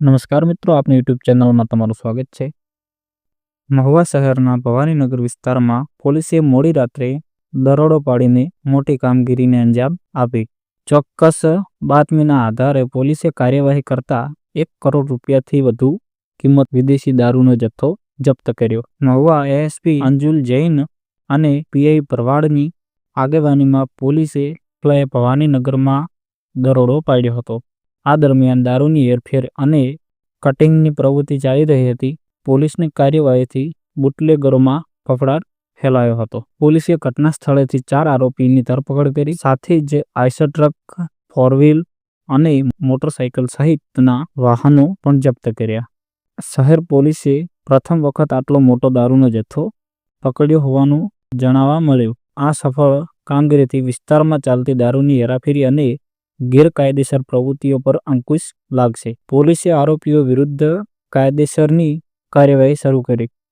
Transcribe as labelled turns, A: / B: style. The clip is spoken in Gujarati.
A: નમસ્કાર મિત્રો, આપની યુટ્યુબ ચેનલમાં તમારું સ્વાગત છે. મહુવા શહેરના ભવાનીનગર વિસ્તારમાં પોલીસે મોડી રાત્રે દરોડો પાડીને મોટી કામગીરીને અંજામ આપી. ચોક્કસ બાતમીના આધારે પોલીસે કાર્યવાહી કરતા 1 કરોડ રૂપિયાથી વધુ કિંમત વિદેશી દારૂનો જથ્થો જપ્ત કર્યો. મહુવા એએસપી અંજુલ જૈન અને પીઆઈ ભરવાડની આગેવાનીમાં પોલીસે ભવાનીનગરમાં દરોડો પાડ્યો હતો. આ દરમિયાન દારૂની હેરફેર અને કટિંગની પ્રવૃત્તિ ચાલી રહી હતી. પોલીસની કાર્યવાહીથી બુટલેગરોમાં ફફડાટ ફેલાયો હતો. પોલીસે ઘટના સ્થળેથી 4 આરોપીની ધરપકડ કરી. સાથે જ આઈસર ટ્રક, 4 વ્હીલ અને મોટરસાઇકલ સહિતના વાહનો પણ જપ્ત કર્યા. શહેર પોલીસે પ્રથમ વખત આટલો મોટો દારૂનો જથ્થો પકડ્યો હોવાનું જાણવા મળ્યું. આ સફળ કામગીરીથી વિસ્તારમાં ચાલતી દારૂની હેરાફેરી અને ગેરકાયદેસર પ્રવૃત્તિઓ પર અંકુશ લાગશે. પોલીસે આરોપીઓ વિરુદ્ધ કાયદેસરની કાર્યવાહી શરૂ કરી.